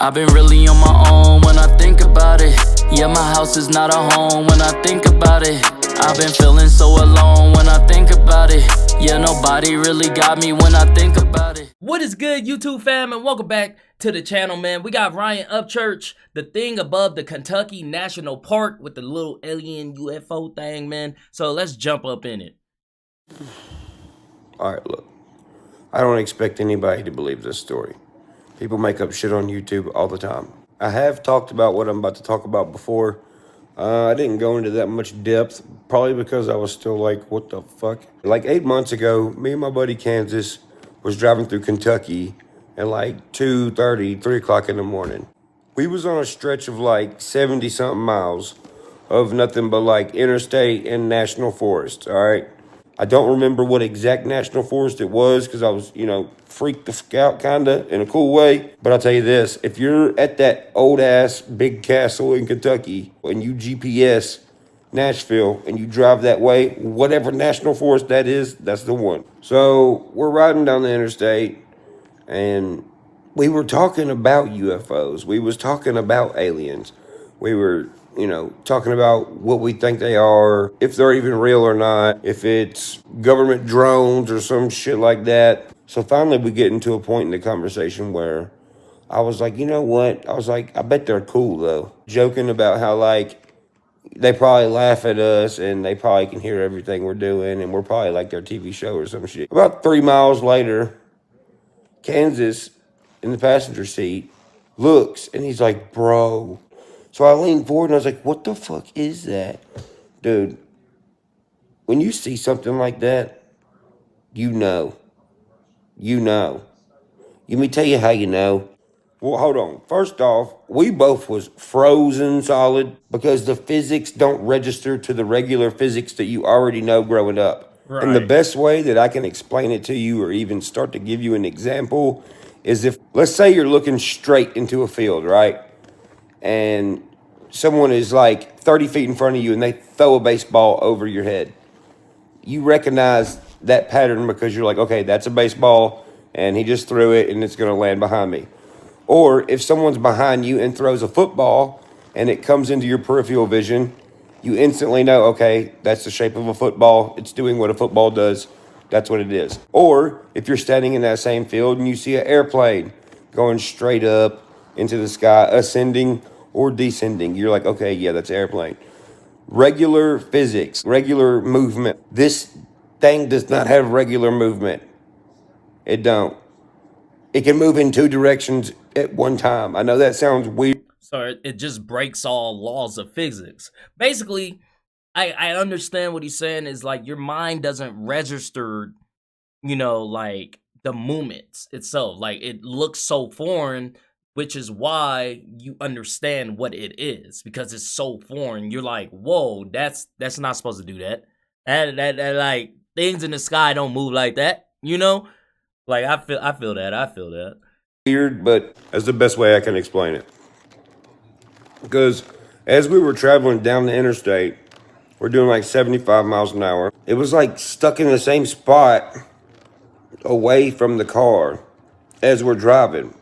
I've been really on my own when I think about it. Yeah, my house is not a home when I think about it. I've been feeling so alone when I think about it. Yeah, nobody really got me when I think about it. What is good, YouTube fam, and welcome back to the channel, man. We got Ryan Upchurch, the thing above the Kentucky National Park with the little alien UFO thing, man. So let's jump up in it. All right, look, I don't expect anybody to believe this story. People make up shit on YouTube all the time. I have talked about what I'm about to talk about before. I didn't go into that much depth, probably because I was still like, what the fuck? Like 8 months ago, me and my buddy Kansas was driving through Kentucky at like 2:30, 3 o'clock in the morning. We was on a stretch of like 70-something miles of nothing but like interstate and national forest, all right? I don't remember what exact national forest it was because I was, freaked the fuck out kind of in a cool way. But I'll tell you this, if you're at that old-ass big castle in Kentucky and you GPS Nashville and you drive that way, whatever national forest that is, that's the one. So we're riding down the interstate and we were talking about UFOs. We was talking about aliens. We were talking about what we think they are, if they're even real or not, if it's government drones or some shit like that. So finally we get into a point in the conversation where I was like, you know what? I was like, I bet they're cool though. Joking about how like they probably laugh at us and they probably can hear everything we're doing and we're probably like their TV show or some shit. About 3 miles later, Kansas in the passenger seat looks and he's like, bro. So I leaned forward and I was like, what the fuck is that? Dude, when you see something like that, you know. You know. Let me tell you how you know. Well, hold on. First off, we both was frozen solid because the physics don't register to the regular physics that you already know growing up. Right. And the best way that I can explain it to you or even start to give you an example is if, let's say you're looking straight into a field, right? And someone is like 30 feet in front of you and they throw a baseball over your head. You recognize that pattern because you're like, okay, that's a baseball and he just threw it and it's going to land behind me. Or if someone's behind you and throws a football and it comes into your peripheral vision, you instantly know, okay, that's the shape of a football. It's doing what a football does. That's what it is. Or if you're standing in that same field and you see an airplane going straight up into the sky, ascending or descending, you're like, okay, yeah, that's an airplane. Regular physics, regular movement. This thing does not have regular movement. It don't. It can move in 2 directions at one time. I know that sounds weird. So it just breaks all laws of physics. Basically, I understand what he's saying is like your mind doesn't register, like the movements itself. Like it looks so foreign, which is why you understand what it is because it's so foreign. You're like, whoa, that's not supposed to do that. That like things in the sky don't move like that, Like I feel that. Weird, but that's the best way I can explain it. Because as we were traveling down the interstate, we're doing like 75 miles an hour. It was like stuck in the same spot away from the car as we're driving.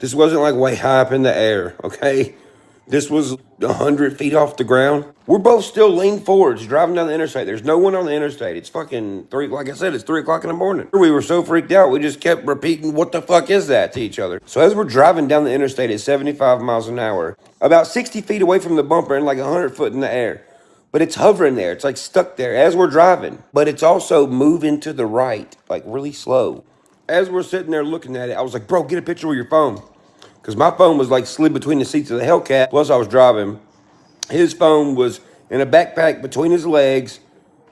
This wasn't like way high up in the air, okay? This was 100 feet off the ground. We're both still leaned forwards, driving down the interstate. There's no one on the interstate. It's fucking 3, like I said, it's 3 o'clock in the morning. We were so freaked out, we just kept repeating, what the fuck is that, to each other. So as we're driving down the interstate at 75 miles an hour, about 60 feet away from the bumper and like 100 foot in the air, but it's hovering there. It's like stuck there as we're driving, but it's also moving to the right, like really slow. As we're sitting there looking at it, I was like, bro, get a picture with your phone. Because my phone was like slid between the seats of the Hellcat. Plus I was driving. His phone was in a backpack between his legs,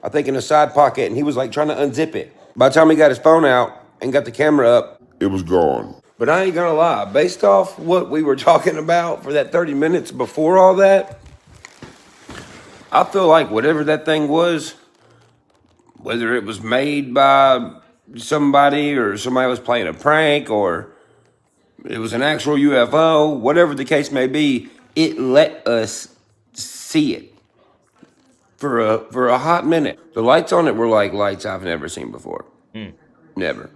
I think in a side pocket, and he was like trying to unzip it. By the time he got his phone out and got the camera up, it was gone. But I ain't gonna lie, based off what we were talking about for that 30 minutes before all that, I feel like whatever that thing was, whether it was made by somebody or somebody was playing a prank or it was an actual UFO, whatever the case may be, it let us see it for a hot minute. The lights on it were like lights I've never seen before. Never.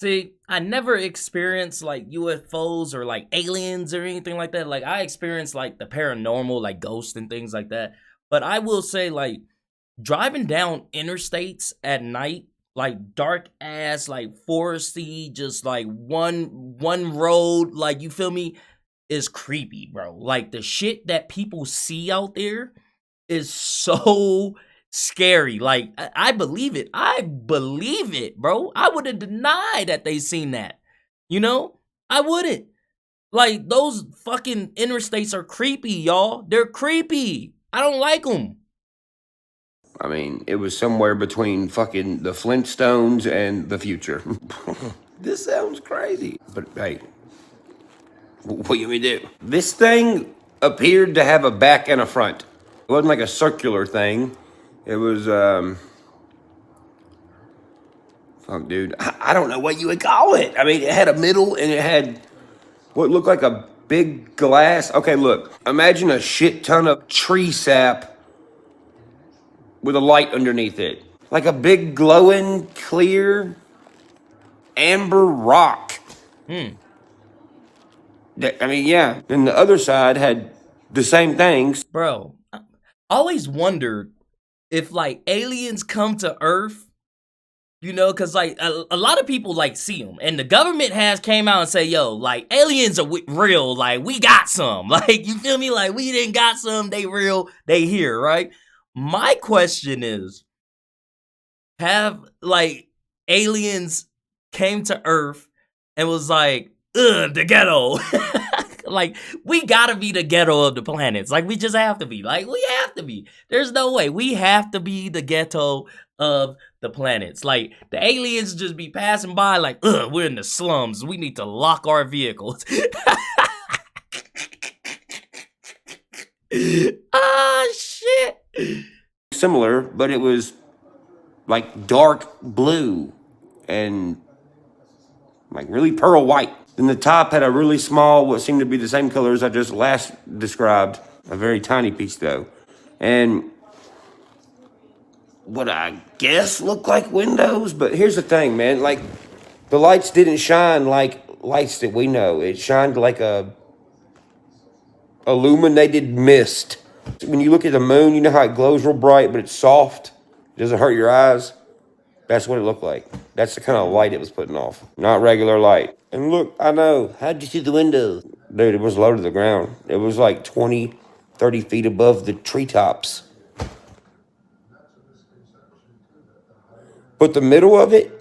See, I never experienced like UFOs or like aliens or anything like that. Like I experienced like the paranormal, like ghosts and things like that. But I will say like driving down interstates at night, like dark ass, like foresty, just like one road, like you feel me, is creepy, bro. Like the shit that people see out there is so scary. Like I believe it. I believe it, bro. I wouldn't deny that they seen that. You know? I wouldn't. Like those fucking interstates are creepy, y'all. They're creepy. I don't like them. I mean, it was somewhere between fucking the Flintstones and the future. This sounds crazy. But hey, what you mean do? This thing appeared to have a back and a front. It wasn't like a circular thing. It was, fuck, dude. I don't know what you would call it. I mean, it had a middle and it had what looked like a big glass. Okay, look. Imagine a shit ton of tree sap with a light underneath it. Like a big glowing, clear, amber rock. I mean, yeah. And the other side had the same things. Bro, I always wondered if like aliens come to Earth, you know, because like a lot of people like see them, and the government has came out and say, yo, like aliens are real, like we got some, like you feel me, like we didn't got some, they real, they here, right? My question is, have like aliens came to Earth and was like, ugh, the ghetto. Like, we gotta be the ghetto of the planets. Like, we just have to be. Like, we have to be. There's no way. We have to be the ghetto of the planets. Like, the aliens just be passing by like, ugh, we're in the slums. We need to lock our vehicles. Ah, shit. Similar, but it was like dark blue and like really pearl white. Then the top had a really small, what seemed to be the same color as I just last described. A very tiny piece though. And what I guess looked like windows, but here's the thing, man. Like, the lights didn't shine like lights that we know. It shined like a illuminated mist. When you look at the moon, you know how it glows real bright, but it's soft? It doesn't hurt your eyes? That's what it looked like. That's the kind of light it was putting off. Not regular light. And look, I know. How'd you see the window? Dude, it was low to the ground. It was like 20, 30 feet above the treetops. But the middle of it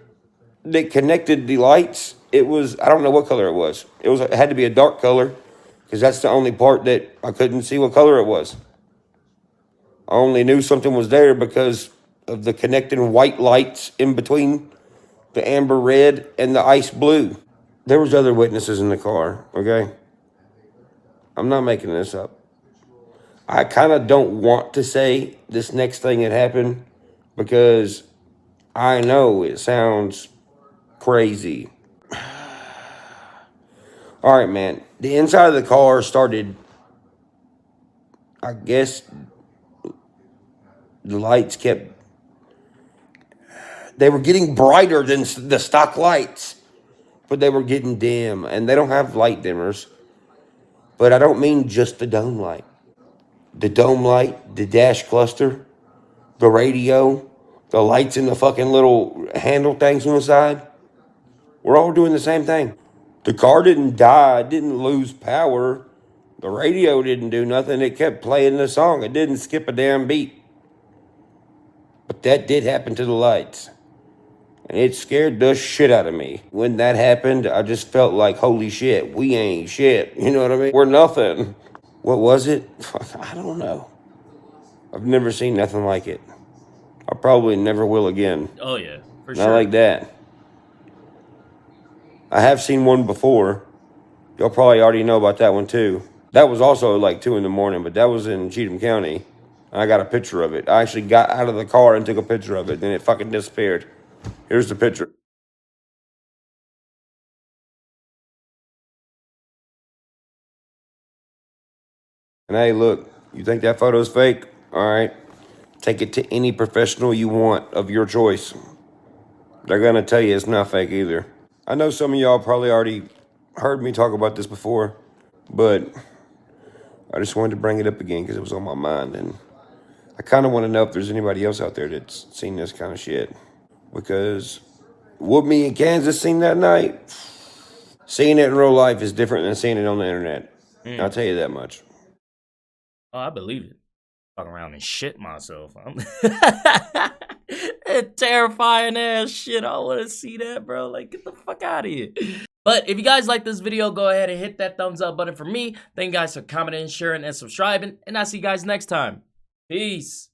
that connected the lights, it was, I don't know what color it was. It had to be a dark color because that's the only part that I couldn't see what color it was. I only knew something was there because of the connecting white lights in between the amber red and the ice blue. There was other witnesses in the car, okay? I'm not making this up. I kind of don't want to say this next thing that happened because I know it sounds crazy. All right, man. The inside of the car started, I guess, the lights kept, they were getting brighter than the stock lights, but they were getting dim, and they don't have light dimmers. But I don't mean just the dome light. The dome light, the dash cluster, the radio, the lights in the fucking little handle things on the side. We're all doing the same thing. The car didn't die, it didn't lose power. The radio didn't do nothing, it kept playing the song. It didn't skip a damn beat. But that did happen to the lights. And it scared the shit out of me. When that happened, I just felt like, holy shit, we ain't shit. You know what I mean? We're nothing. What was it? I don't know. I've never seen nothing like it. I probably never will again. Oh, yeah, for Not sure. like that. I have seen one before. Y'all probably already know about that one too. That was also like 2 a.m, but that was in Cheatham County. I got a picture of it. I actually got out of the car and took a picture of it, then it fucking disappeared. Here's the picture. And hey, look, you think that photo's fake? All right. Take it to any professional you want of your choice. They're going to tell you it's not fake either. I know some of y'all probably already heard me talk about this before, but I just wanted to bring it up again because it was on my mind, and I kind of want to know if there's anybody else out there that's seen this kind of shit. Because what me in Kansas seen that night, seeing it in real life is different than seeing it on the internet. I'll tell you that much. Oh, I believe it. Fuck around and shit myself. Terrifying ass shit. I want to see that, bro. Like, get the fuck out of here. But if you guys like this video, go ahead and hit that thumbs up button for me. Thank you guys for commenting, sharing, and subscribing. And I'll see you guys next time. Peace.